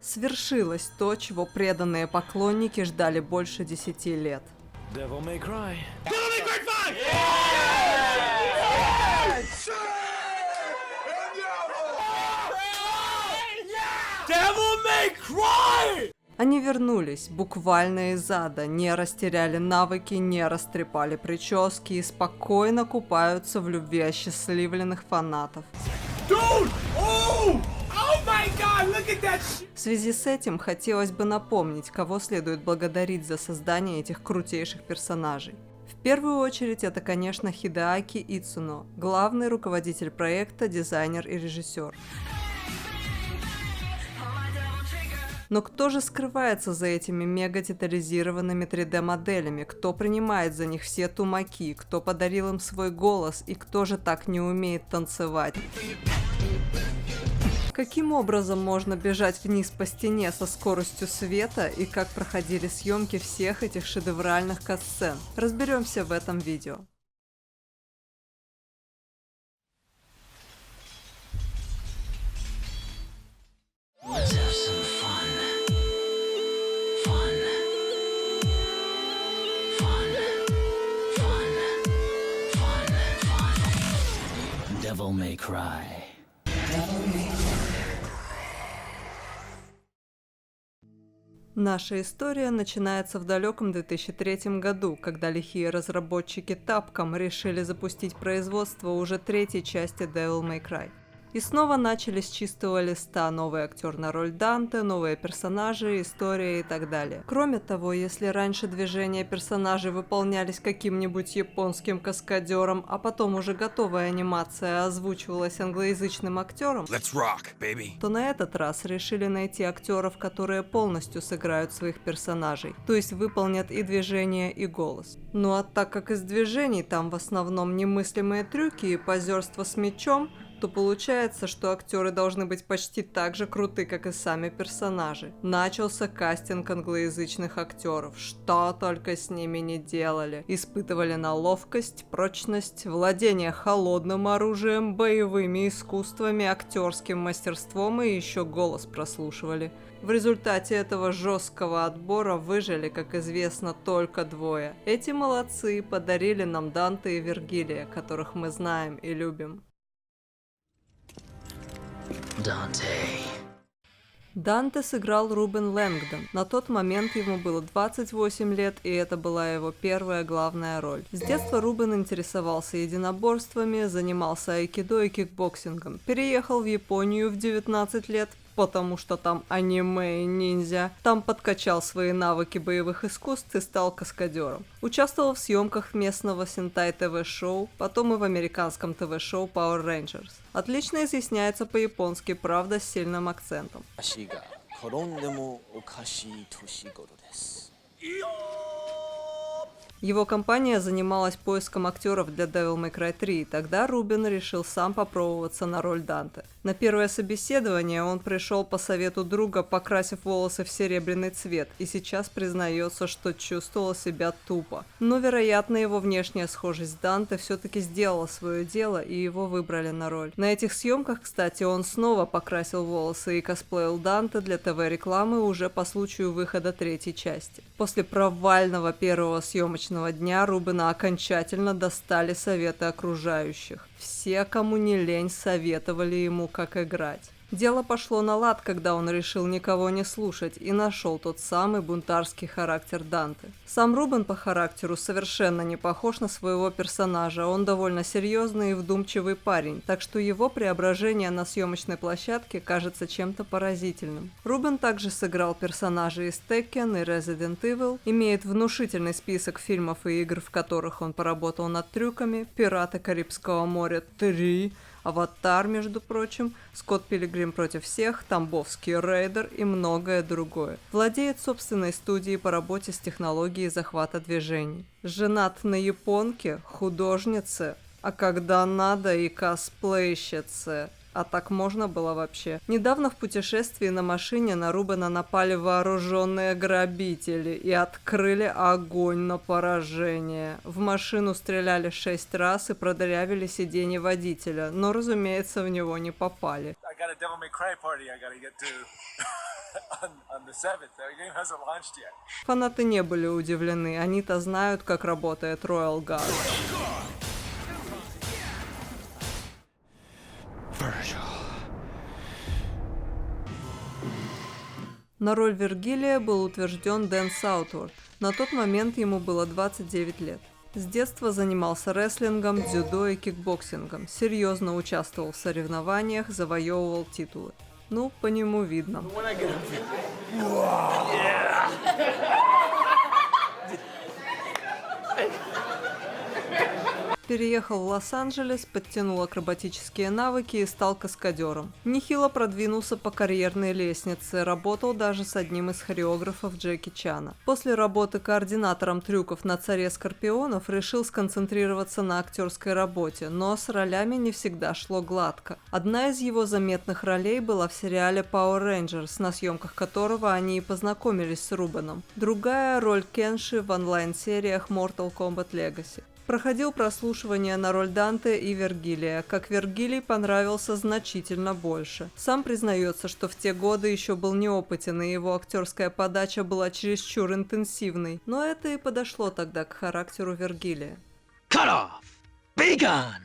Свершилось то, чего преданные поклонники ждали больше 10 лет. Devil May Cry. Devil May Cry! Они вернулись буквально из ада, не растеряли навыки, не растрепали прически и спокойно купаются в любви осчастливленных фанатов. Dude! Oh! Oh my God! Look at that shit! В связи с этим хотелось бы напомнить, кого следует благодарить за создание этих крутейших персонажей. В первую очередь это, конечно, Хидеаки Ицуно, главный руководитель проекта, дизайнер и режиссер. Но кто же скрывается за этими мега-детализированными 3D-моделями? Кто принимает за них все тумаки? Кто подарил им свой голос? И кто же так не умеет танцевать? Каким образом можно бежать вниз по стене со скоростью света и как проходили съемки всех этих шедевральных катсцен? Разберемся в этом видео. Devil May Cry. Наша история начинается в далеком 2003 году, когда лихие разработчики Capcom решили запустить производство уже третьей части Devil May Cry. И снова начали с чистого листа: новый актер на роль Данте, новые персонажи, история и так далее. Кроме того, если раньше движения персонажей выполнялись каким-нибудь японским каскадером, а потом уже готовая анимация озвучивалась англоязычным актером, Let's rock, baby. то на этот раз решили найти актеров, которые полностью сыграют своих персонажей, то есть выполнят и движения, и голос. Ну а так как из движений там в основном немыслимые трюки и позерство с мечом, то получается, что актеры должны быть почти так же круты, как и сами персонажи. Начался кастинг англоязычных актеров, что только с ними не делали. Испытывали на ловкость, прочность, владение холодным оружием, боевыми искусствами, актерским мастерством и еще голос прослушивали. В результате этого жесткого отбора выжили, как известно, только двое. Эти молодцы подарили нам Данте и Вергилия, которых мы знаем и любим. Данте сыграл Рубен Лэнгдон. На тот момент ему было 28 лет, и это была его первая главная роль. С детства Рубен интересовался единоборствами, занимался айкидо и кикбоксингом. Переехал в Японию в 19 лет, потому что там аниме и ниндзя. Там подкачал свои навыки боевых искусств и стал каскадером. Участвовал в съемках местного Сентай ТВ-шоу, потом и в американском ТВ-шоу Power Rangers. Отлично изъясняется по-японски, правда, с сильным акцентом. Его компания занималась поиском актеров для Devil May Cry 3, и тогда Рубен решил сам попробоваться на роль Данте. На первое собеседование он пришел по совету друга, покрасив волосы в серебряный цвет, и сейчас признается, что чувствовал себя тупо. Но, вероятно, его внешняя схожесть с Данте все-таки сделала свое дело, и его выбрали на роль. На этих съемках, кстати, он снова покрасил волосы и косплеил Данте для ТВ-рекламы уже по случаю выхода третьей части. После провального первого съемочного дня Рубена окончательно достали советы окружающих. Все, кому не лень, советовали ему, как играть. Дело пошло на лад, когда он решил никого не слушать и нашел тот самый бунтарский характер Данте. Сам Рубен по характеру совершенно не похож на своего персонажа, он довольно серьезный и вдумчивый парень, так что его преображение на съемочной площадке кажется чем-то поразительным. Рубен также сыграл персонажей из Tekken и Resident Evil, имеет внушительный список фильмов и игр, в которых он поработал над трюками: «Пираты Карибского моря 3», «Аватар», между прочим, «Скотт Пилигрим против всех», «Тамбовский рейдер» и многое другое. Владеет собственной студией по работе с технологией захвата движений. Женат на японке, художнице, а когда надо и косплейщице. А так можно было вообще? Недавно в путешествии на машине на Рубена напали вооруженные грабители и открыли огонь на поражение. В машину стреляли 6 раз и продырявили сиденье водителя, но, разумеется, в него не попали. a Devil May Cry party I gotta get to on the 7th. The game hasn't launched yet. Фанаты не были удивлены, они-то знают, как работает Royal Guard. На роль Вергилия был утвержден Дэн Саутворд. На тот момент ему было 29 лет. С детства занимался рестлингом, дзюдо и кикбоксингом, серьезно участвовал в соревнованиях, завоевывал титулы. Ну, по нему видно. Переехал в Лос-Анджелес, подтянул акробатические навыки и стал каскадером. Нехило продвинулся по карьерной лестнице, работал даже с одним из хореографов Джеки Чана. После работы координатором трюков на «Царе Скорпионов» решил сконцентрироваться на актерской работе, но с ролями не всегда шло гладко. Одна из его заметных ролей была в сериале Power Rangers, на съемках которого они и познакомились с Рубеном. Другая – роль Кенши в онлайн-сериях Mortal Kombat Legacy. Проходил прослушивание на роль Данте и Вергилия. Как Вергилий понравился значительно больше. Сам признается, что в те годы еще был неопытен, и его актерская подача была чересчур интенсивной. Но это и подошло тогда к характеру Вергилия. Cut off! Be gone!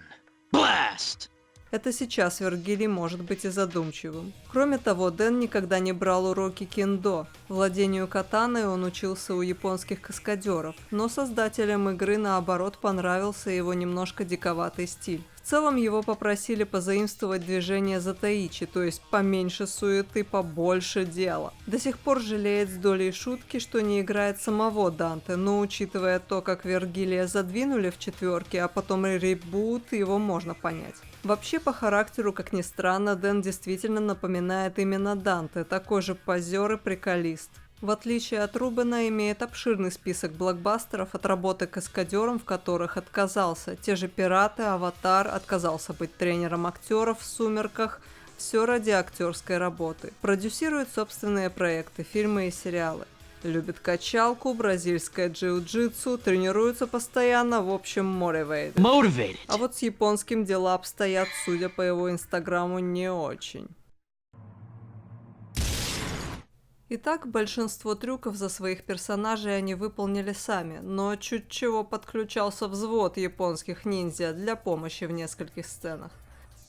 Blast! Это сейчас Вергилий может быть и задумчивым. Кроме того, Дэн никогда не брал уроки кендо. Владению катаной он учился у японских каскадеров, но создателям игры, наоборот, понравился его немножко диковатый стиль. В целом его попросили позаимствовать движение Затаичи, то есть поменьше суеты, побольше дела. До сих пор жалеет с долей шутки, что не играет самого Данте, но учитывая то, как Вергилия задвинули в четверке, а потом и ребут, его можно понять. Вообще, по характеру, как ни странно, Дэн действительно напоминает именно Данте, такой же позер и приколист. В отличие от Рубена, имеет обширный список блокбастеров от работы каскадером, в которых отказался. Те же «Пираты», «Аватар», отказался быть тренером актеров в «Сумерках». Все ради актерской работы. Продюсирует собственные проекты, фильмы и сериалы. Любит качалку, бразильское джиу-джитсу, тренируется постоянно, в общем, motivated. А вот с японским дела обстоят, судя по его инстаграму, не очень. Итак, большинство трюков за своих персонажей они выполнили сами, но чуть чего подключался взвод японских ниндзя для помощи в нескольких сценах.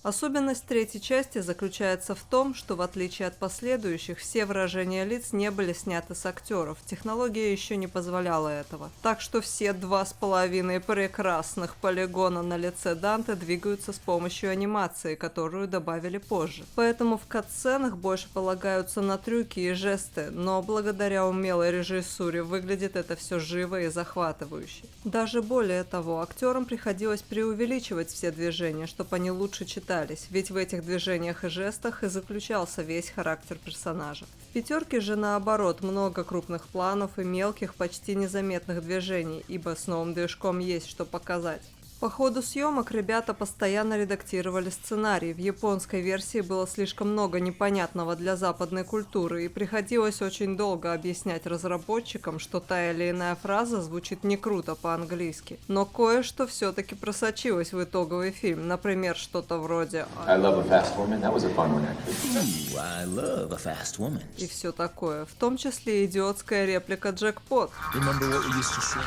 Особенность третьей части заключается в том, что в отличие от последующих, все выражения лиц не были сняты с актеров, технология еще не позволяла этого. Так что все 2,5 прекрасных полигона на лице Данте двигаются с помощью анимации, которую добавили позже. Поэтому в катсценах больше полагаются на трюки и жесты, но благодаря умелой режиссуре выглядит это все живо и захватывающе. Даже более того, актерам приходилось преувеличивать все движения, чтобы они лучше читались, ведь в этих движениях и жестах и заключался весь характер персонажа. В «Пятерке» же наоборот, много крупных планов и мелких, почти незаметных движений, ибо с новым движком есть что показать. По ходу съемок ребята постоянно редактировали сценарий. В японской версии было слишком много непонятного для западной культуры, и приходилось очень долго объяснять разработчикам, что та или иная фраза звучит не круто по-английски. Но кое-что все-таки просочилось в итоговый фильм. Например, что-то вроде I love a fast woman. That was a fun one, actually. Ooh, I love a fast woman. и все такое. В том числе идиотская реплика «Джекпот», Remember what we used to say?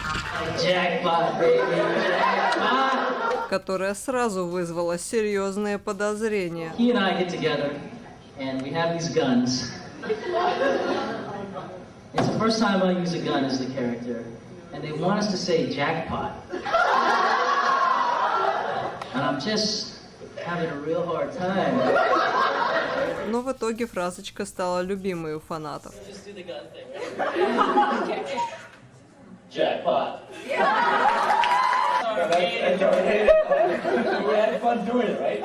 Jackpot, baby, jackpot. которая сразу вызвала серьезные подозрения. He and I get together, and we have these guns. It's the first time I use a gun as the character, and they want us to say jackpot. And I'm just having a real hard time. Но в итоге фразочка стала любимой у фанатов. Just do the gun thing. Jackpot. We had fun doing it, right?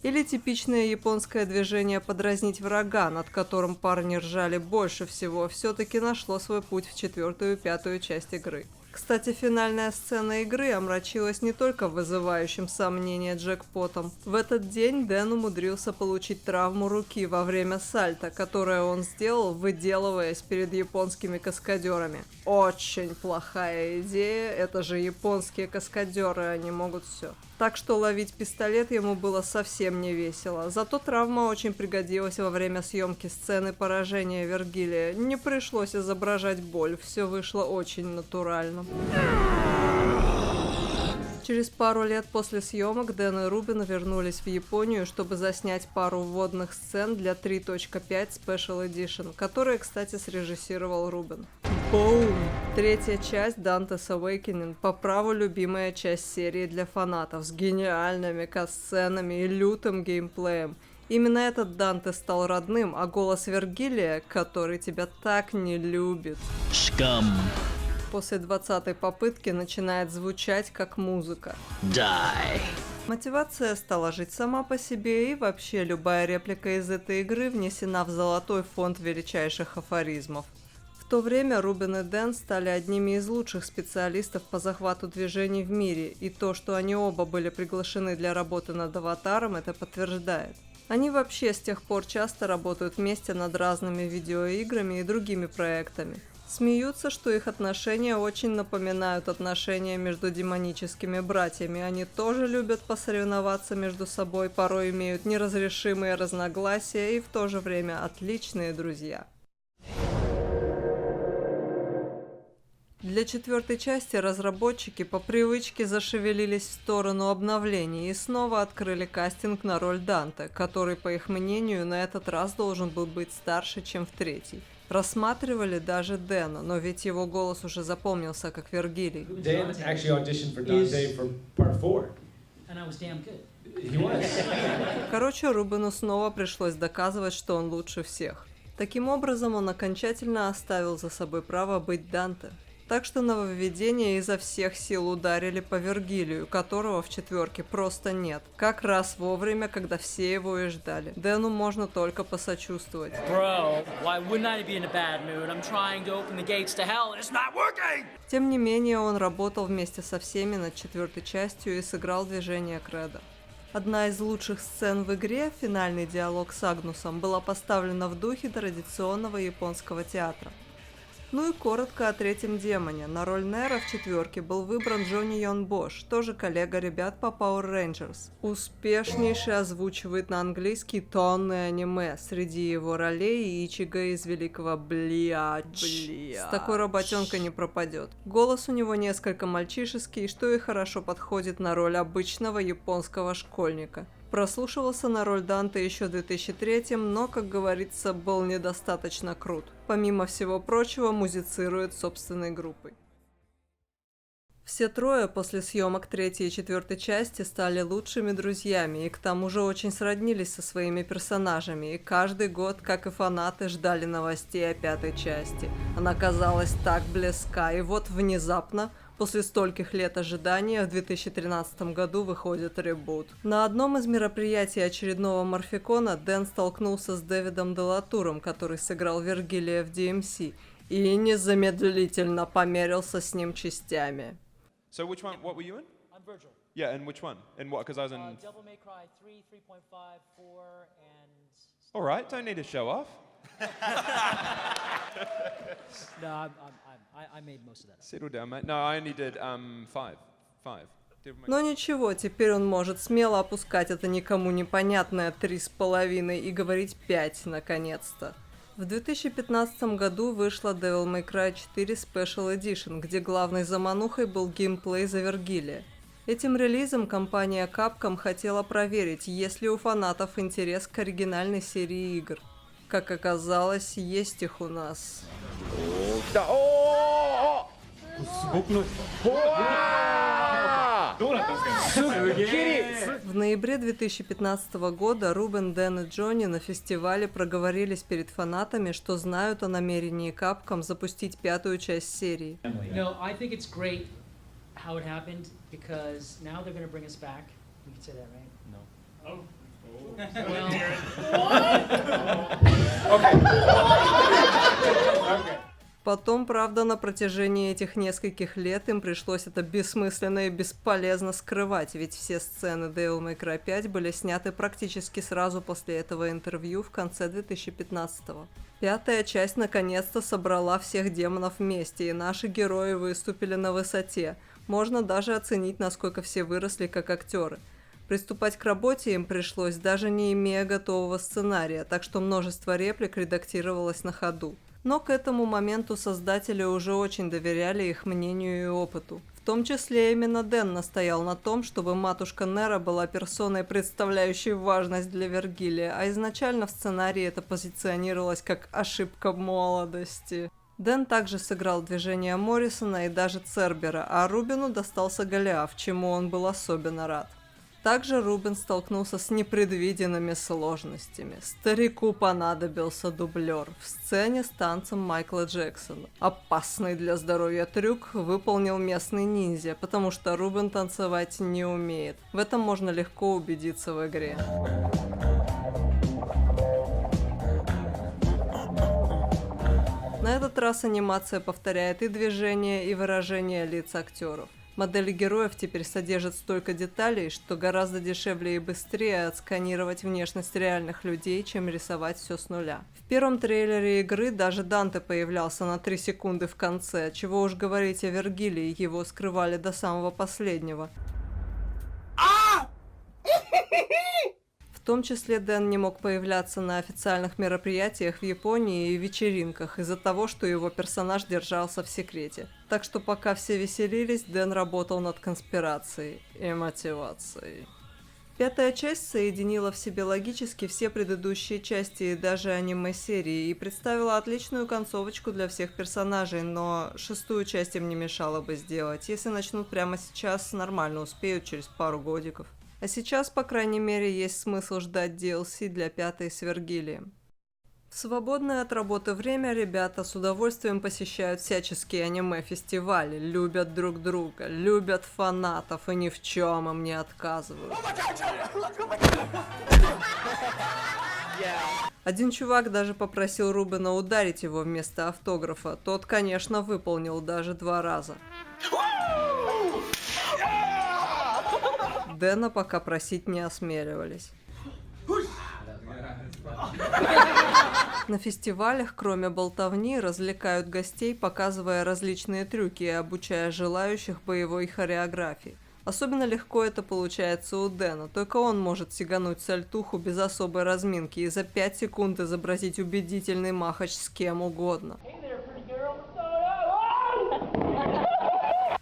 Или типичное японское движение подразнить врага, над которым парни ржали больше всего, все-таки нашло свой путь в 4-ю и 5-ю часть игры. Кстати, финальная сцена игры омрачилась не только вызывающим сомнения джекпотом. В этот день Дэн умудрился получить травму руки во время сальто, которое он сделал, выделываясь перед японскими каскадерами. Очень плохая идея, это же японские каскадеры, они могут все. Так что ловить пистолет ему было совсем не весело. Зато травма очень пригодилась во время съемки сцены поражения Вергилия. Не пришлось изображать боль, все вышло очень натурально. Через пару лет после съемок Дэн и Рубин вернулись в Японию, чтобы заснять пару вводных сцен для 3.5 Special Edition, которые, кстати, срежиссировал Рубин. Боум! Третья часть Dante's Awakening по праву любимая часть серии для фанатов с гениальными катсценами и лютым геймплеем. Именно этот Данте стал родным, а голос Вергилия, который тебя так не любит, Scum. после 20-й попытки начинает звучать как музыка. Die. Мотивация стала жить сама по себе, и вообще любая реплика из этой игры внесена в золотой фонд величайших афоризмов. В то время Рубин и Дэн стали одними из лучших специалистов по захвату движений в мире, и то, что они оба были приглашены для работы над «Аватаром», это подтверждает. Они вообще с тех пор часто работают вместе над разными видеоиграми и другими проектами. Смеются, что их отношения очень напоминают отношения между демоническими братьями. Они тоже любят посоревноваться между собой, порой имеют неразрешимые разногласия и в то же время отличные друзья. Для 4-й части разработчики по привычке зашевелились в сторону обновлений и снова открыли кастинг на роль Данте, который, по их мнению, на этот раз должен был быть старше, чем в 3-й. Рассматривали даже Дэна, но ведь его голос уже запомнился как Вергилий. Dan actually auditioned for Dante for part 4. And I was damn good. He was. Короче, Рубину снова пришлось доказывать, что он лучше всех. Таким образом, он окончательно оставил за собой право быть Данте. Так что нововведения изо всех сил ударили по Вергилию, которого в 4-ке просто нет. Как раз вовремя, когда все его и ждали. Дэну можно только посочувствовать. Bro, why wouldn't I be in a bad mood? I'm trying to open the gates to hell and it's not working! Тем не менее, он работал вместе со всеми над 4-й частью и сыграл движение Кредо. Одна из лучших сцен в игре, финальный диалог с Агнусом, была поставлена в духе традиционного японского театра. Ну и коротко о 3-м демоне. На роль Нера в 4-ке был выбран Джонни Йон Бош, тоже коллега ребят по Power Rangers. Успешнейший озвучивает на английский тонны аниме. Среди его ролей Ичиго из великого Блядж. С такой работенкой не пропадет. Голос у него несколько мальчишеский, что и хорошо подходит на роль обычного японского школьника. Прослушивался на роль Данте еще в 2003-м, но, как говорится, был недостаточно крут. Помимо всего прочего, музицирует собственной группой. Все трое после съемок 3-й и 4-й части стали лучшими друзьями и к тому же очень сроднились со своими персонажами, и каждый год, как и фанаты, ждали новостей о 5-й части. Она казалась так близка, и вот внезапно, после стольких лет ожидания, в 2013 году выходит ребут. На одном из мероприятий очередного Морфикона Дэн столкнулся с Дэвидом де ла Туром, который сыграл Вергилия в DMC, и незамедлительно померился с ним частями. So which one? What were you in? I'm Virgil. Yeah, and which one? And what? Because I was in. Devil May Cry 3, 3.5, 4, and... All right, don't need to show off. No, I made most of that up. Settle down, mate. No, I only did five. Но ничего, теперь он может смело опускать это никому непонятное 3,5 и говорить 5, наконец-то. В 2015 году вышла Devil May Cry 4 Special Edition, где главной заманухой был геймплей за Вергилия. Этим релизом компания Capcom хотела проверить, есть ли у фанатов интерес к оригинальной серии игр. Как оказалось, есть их у нас. В ноябре 2015 года Рубен, Дэн и Джонни на фестивале проговорились перед фанатами, что знают о намерении Capcom запустить 5-ю часть серии. No, I think it's great how it happened because now they're going to bring us back. You can say that, right? No. Oh. Well. Потом, правда, на протяжении этих нескольких лет им пришлось это бессмысленно и бесполезно скрывать, ведь все сцены Devil May Cry 5 были сняты практически сразу после этого интервью в конце 2015-го. 5-я часть наконец-то собрала всех демонов вместе, и наши герои выступили на высоте. Можно даже оценить, насколько все выросли как актеры. Приступать к работе им пришлось, даже не имея готового сценария, так что множество реплик редактировалось на ходу. Но к этому моменту создатели уже очень доверяли их мнению и опыту. В том числе именно Дэн настоял на том, чтобы матушка Нера была персоной, представляющей важность для Вергилия, а изначально в сценарии это позиционировалось как ошибка молодости. Дэн также сыграл движение Моррисона и даже Цербера, а Рубину достался Голиаф, чему он был особенно рад. Также Рубин столкнулся с непредвиденными сложностями. Старику понадобился дублер в сцене с танцем Майкла Джексона. Опасный для здоровья трюк выполнил местный ниндзя, потому что Рубин танцевать не умеет. В этом можно легко убедиться в игре. На этот раз анимация повторяет и движения, и выражения лиц актеров. Модели героев теперь содержат столько деталей, что гораздо дешевле и быстрее отсканировать внешность реальных людей, чем рисовать все с нуля. В первом трейлере игры даже Данте появлялся на 3 секунды в конце, чего уж говорить о Вергилии, его скрывали до самого последнего. В том числе Дэн не мог появляться на официальных мероприятиях в Японии и вечеринках из-за того, что его персонаж держался в секрете. Так что пока все веселились, Дэн работал над конспирацией и мотивацией. 5-я часть соединила в себе логически все предыдущие части и даже аниме-серии и представила отличную концовочку для всех персонажей, но 6-ю часть им не мешало бы сделать. Если начнут прямо сейчас, нормально успеют через пару годиков. А сейчас, по крайней мере, есть смысл ждать DLC для 5-й с Вергилием. В свободное от работы время ребята с удовольствием посещают всяческие аниме-фестивали, любят друг друга, любят фанатов и ни в чем им не отказывают. Один чувак даже попросил Рубина ударить его вместо автографа. Тот, конечно, выполнил даже 2 раза. Дэна пока просить не осмеливались. На фестивалях, кроме болтовни, развлекают гостей, показывая различные трюки и обучая желающих боевой хореографии. Особенно легко это получается у Дэна, только он может сигануть сальтуху без особой разминки и за 5 секунд изобразить убедительный махач с кем угодно.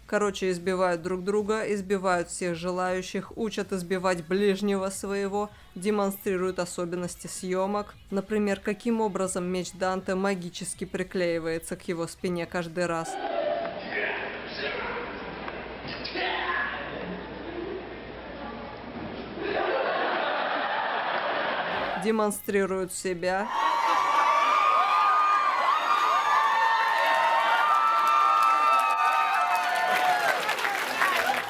Короче, избивают друг друга, избивают всех желающих, учат избивать ближнего своего, демонстрируют особенности съемок. Например, каким образом меч Данте магически приклеивается к его спине каждый раз. Демонстрируют себя.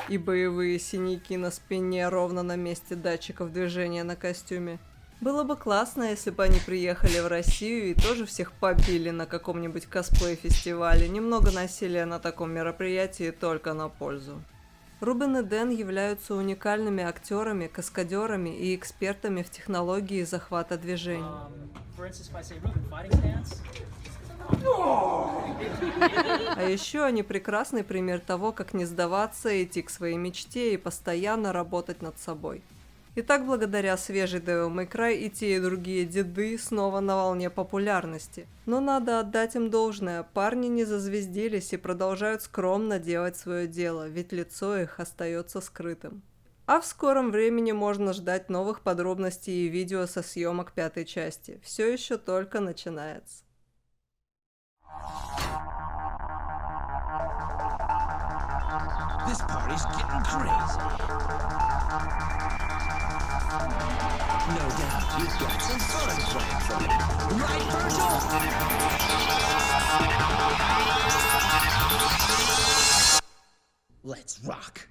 И боевые синяки на спине ровно на месте датчиков движения на костюме. Было бы классно, если бы они приехали в Россию и тоже всех побили на каком-нибудь косплей-фестивале. Немного насилия на таком мероприятии только на пользу. Рубин и Дэн являются уникальными актерами, каскадерами и экспертами в технологии захвата движений. А еще они прекрасный пример того, как не сдаваться, идти к своей мечте и постоянно работать над собой. Итак, благодаря свежей Devil May Cry и те, и другие деды снова на волне популярности. Но надо отдать им должное, парни не зазвездились и продолжают скромно делать свое дело, ведь лицо их остается скрытым. А в скором времени можно ждать новых подробностей и видео со съемок 5-й части. Все еще только начинается. This party's getting crazy. No doubt you've got some fun planned for me. Right, Virgil? Let's rock.